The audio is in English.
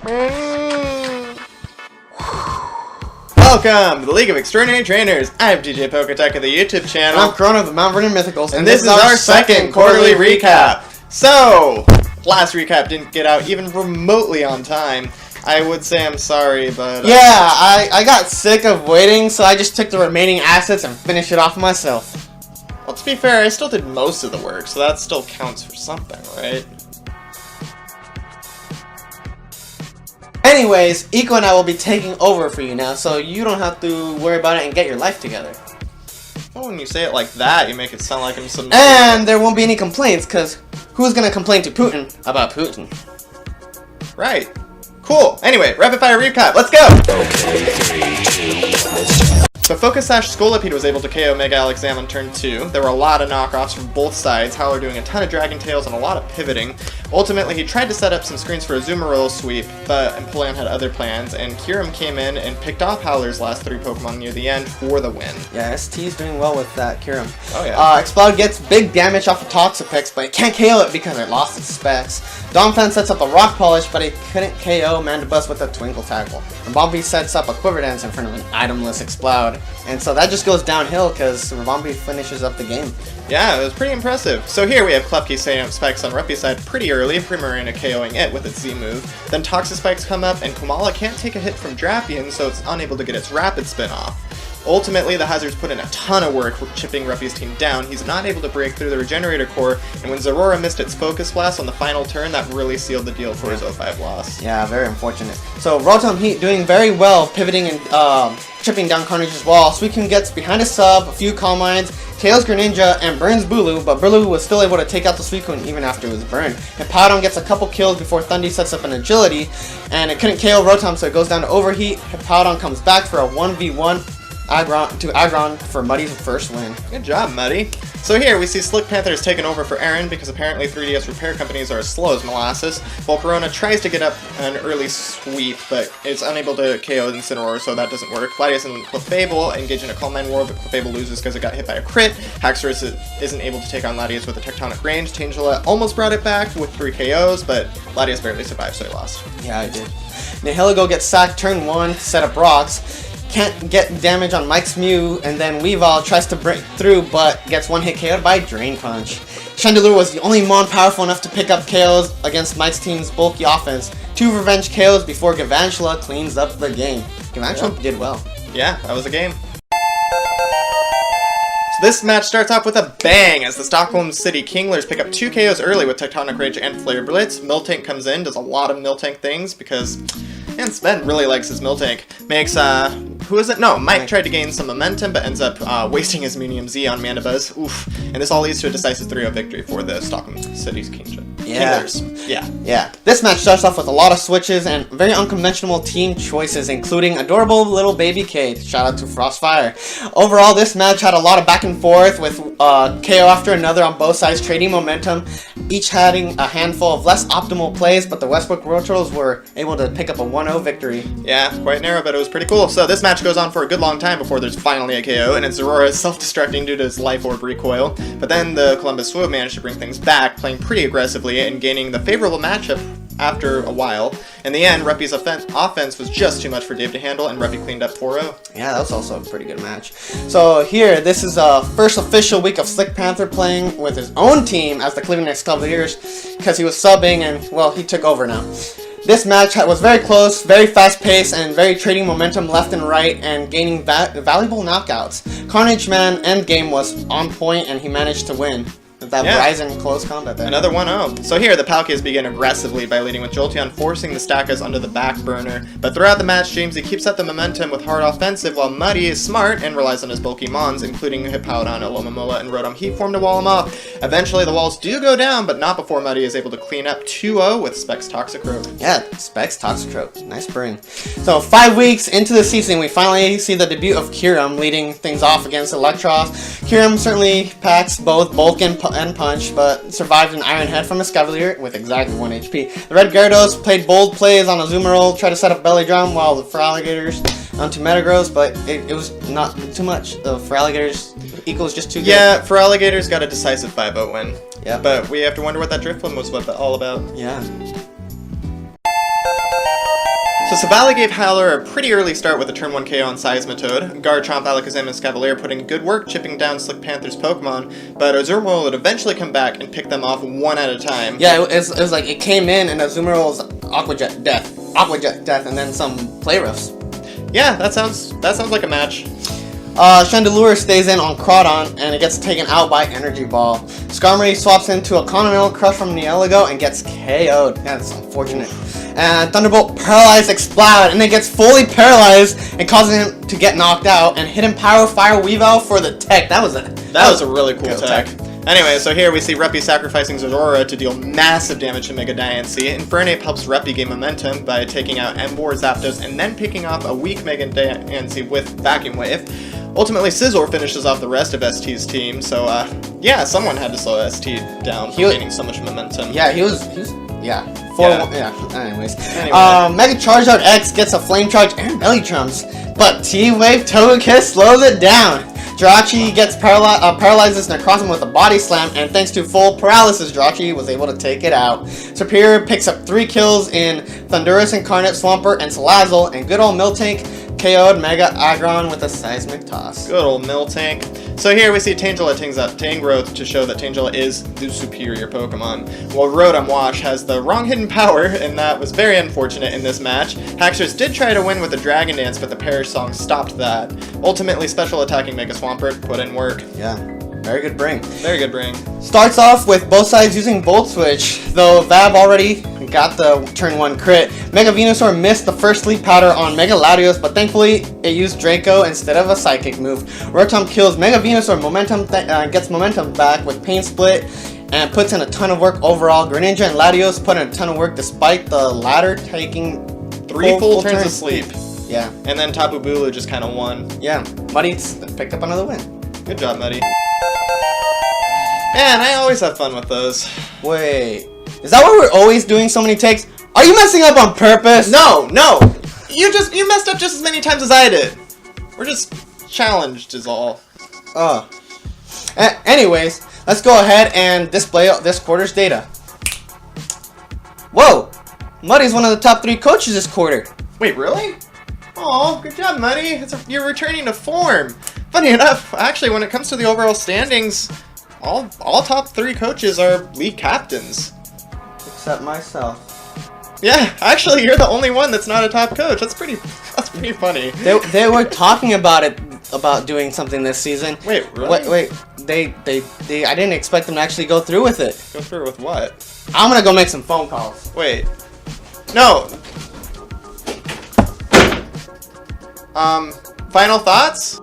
Welcome to the League of Extraordinary Trainers. I'm DJ Poketech of the YouTube channel. I'm Chrono of the Mount Vernon Mythicals. And this is our second quarterly recap. So, last recap didn't get out even remotely on time. I would say I'm sorry, but... Yeah, I got sick of waiting, so I just took the remaining assets and finished it off myself. Well, to be fair, I still did most of the work, so that still counts for something, right? Anyways, Eco and I will be taking over for you now, so you don't have to worry about it and get your life together. Well, when you say it like that, you make it sound like I'm some... And there won't be any complaints, because who's going to complain to Putin about Putin? Right. Cool. Anyway, rapid fire recap. Let's go! So Focus/Scolipede was able to KO Mega Alakazam on turn 2. There were a lot of knockoffs from both sides, Howler doing a ton of Dragon Tails and a lot of pivoting. Ultimately, he tried to set up some screens for a Azumarill sweep, but Empoleon had other plans, and Kyurem came in and picked off Howler's last 3 Pokemon near the end for the win. Yeah, ST's doing well with that Kyurem. Oh yeah. Explode gets big damage off of Toxapex, but it can't KO it because it lost its specs. Donphan sets up a Rock Polish, but it couldn't KO Mandibuzz with a Twinkle Tackle. Rabombi sets up a Quiver Dance in front of an itemless Explode. And so that just goes downhill because Rabombi finishes up the game. Yeah, it was pretty impressive. So here we have Klefki setting up spikes on Ruppy's side pretty early, Primarina KOing it with its Z move. Then Toxaspikes come up, and Komala can't take a hit from Drapion, so it's unable to get its Rapid Spin off. Ultimately, the Hazards put in a ton of work chipping Ruppy's team down. He's not able to break through the Regenerator Core, and when Zorora missed its Focus Blast on the final turn, that really sealed the deal for his 0-5 loss. Yeah, very unfortunate. So Rotom Heat doing very well, pivoting and chipping down Carnage's wall. Suicune gets behind a sub, a few Calm Minds, Tails Greninja, and burns Bulu, but Bulu was still able to take out the Suicune even after it was burned. Hippowdon gets a couple kills before Thundy sets up an Agility, and it couldn't KO Rotom, so it goes down to Overheat. Hippowdon comes back for a 1v1. Aggron for Muddy's first win. Good job, Muddy. So here we see Slick Panther is taken over for Aaron because apparently 3DS repair companies are as slow as molasses. Volcarona tries to get up an early sweep, but is unable to KO Incineroar, so that doesn't work. Gladius and Clefable engage in a Calm Mind War, but Clefable loses because it got hit by a crit. Haxorus isn't able to take on Gladius with a Tectonic Range. Tangela almost brought it back with 3 KOs, but Gladius barely survived, so he lost. Yeah, I did. Nihilego gets sacked turn 1 to set up rocks. Can't get damage on Mike's Mew, and then Weavile tries to break through, but gets one hit KO'd by Drain Punch. Chandelure was the only Mon powerful enough to pick up KOs against Mike's team's bulky offense. 2 revenge KOs before Galvantula cleans up the game. Galvantula did well. Yeah, that was a game. This match starts off with a bang as the Stockholm City Kinglers pick up 2 KOs early with Tectonic Rage and Flare Blitz. Miltank comes in, does a lot of Miltank things because, man, Sven really likes his Miltank. Makes, who is it? No, Mike tried to gain some momentum but ends up wasting his Medium Z on Mandibuzz. Oof. And this all leads to a decisive 3-0 victory for the Stockholm City's Kinglers. Yeah. This match starts off with a lot of switches and very unconventional team choices, including adorable little baby Kate. Shout out to Frostfire. Overall, this match had a lot of back and forth with KO after another on both sides, trading momentum, each having a handful of less optimal plays, but the Westbrook Road Turtles were able to pick up a 1-0 victory. Yeah, quite narrow, but it was pretty cool. So this match goes on for a good long time before there's finally a KO, and it's Zorora self-destructing due to his Life Orb recoil. But then the Columbus Swoop managed to bring things back, playing pretty aggressively and gaining the favorable matchup after a while. In the end, Ruppy's offense was just too much for Dave to handle, and Ruppy cleaned up 4-0. Yeah, that was also a pretty good match. So here, this is a first official week of Slick Panther playing with his own team as the Cleveland Cavaliers because he was subbing and, well, he took over now. This match was very close, very fast-paced, and very trading momentum left and right and gaining valuable knockouts. Carnage Man endgame was on point and he managed to win. That Verizon close combat there. Another 1-0. So here, the Palkias begin aggressively by leading with Jolteon, forcing the Stackas under the back burner. But throughout the match, Jamesy keeps up the momentum with hard offensive, while Muddy is smart and relies on his bulky Mons, including Hippowdon, Alomomola, and Rotom Heat form to wall him off. Eventually, the walls do go down, but not before Muddy is able to clean up 2-0 with Specs Toxicroak. Yeah, Specs Toxicroak. Nice bring. So 5 weeks into the season, we finally see the debut of Kyurem leading things off against Electros. Kyurem certainly packs both bulk and punch, but survived an Iron Head from his Cavalier with exactly 1 HP. The Red Gyarados played bold plays on Azumarill, tried to set up Belly Drum, while the Feraligators onto Metagross, but it was not too much. The Feraligators equals just too good. Yeah, Feraligators got a decisive 5-0 win. Yeah. But we have to wonder what that Drifloon was all about. Yeah. So Savali gave Howler a pretty early start with a turn 1 KO on Seismitoad. Garchomp, Alakazam, and Scavalier putting in good work chipping down Slick Panther's Pokemon, but Azumarill would eventually come back and pick them off one at a time. Yeah, it was like it came in and Azumarill's Aqua Jet Death, and then some Play Roughs. Yeah, that sounds like a match. Chandelure stays in on Crawdon, and it gets taken out by Energy Ball. Skarmory swaps into a Continental Crush from Nielago and gets KO'd. That's unfortunate. And Thunderbolt Paralyzed Explode, and it gets fully paralyzed and causing him to get knocked out. And Hidden Power Fire Weavile for the tech. That was a really cool tech. Anyway, so here we see Reppy sacrificing Zora to deal massive damage to Mega Diancie. Infernape helps Reppy gain momentum by taking out Emboar, Zapdos, and then picking off a weak Mega Diancie with Vacuum Wave. Ultimately, Scizor finishes off the rest of ST's team, so yeah, someone had to slow ST down from gaining so much momentum. Yeah, he was anyways. Anyway. Mega Charizard X gets a Flame Charge and Belly Trumps, but T-Wave Togekiss slows it down. Jirachi gets paralyzes Necrozma with a Body Slam, and thanks to full paralysis, Jirachi was able to take it out. Superior picks up 3 kills in Thundurus, Incarnate, Swampert, and Salazzle, and good old Miltank KO'd Mega Aggron with a Seismic Toss. Good old Miltank. So here we see Tangela tings up Tangrowth to show that Tangela is the superior Pokemon, while Rotom Wash has the wrong hidden power, and that was very unfortunate in this match. Haxorus did try to win with a Dragon Dance, but the Perish Song stopped that. Ultimately, special attacking Mega Swampert put in work. Yeah, very good bring. Very good bring. Starts off with both sides using Volt Switch, though Vab already got the turn 1 crit. Mega Venusaur missed the first Sleep Powder on Mega Latios, but thankfully it used Draco instead of a Psychic move. Rotom kills Mega Venusaur, gets momentum back with Pain Split, and puts in a ton of work overall. Greninja and Latios put in a ton of work despite the latter taking 3 full turns of sleep. Yeah. And then Tapu Bulu just kind of won. Yeah. Muddy picked up another win. Good job, Muddy. Man, I always have fun with those. Wait. Is that why we're always doing so many takes? Are you messing up on purpose? No. You messed up just as many times as I did. We're just challenged is all. Anyways, let's go ahead and display this quarter's data. Whoa! Muddy's one of the top 3 coaches this quarter. Wait, really? Oh, good job, Muddy. You're returning to form. Funny enough, actually, when it comes to the overall standings, all top 3 coaches are league captains. Except myself. Yeah, actually, you're the only one that's not a top coach. That's pretty funny. They were talking about doing something this season. Wait, really? Wait. They I didn't expect them to actually go through with it. Go through with what? I'm gonna go make some phone calls. Wait. No. Final thoughts?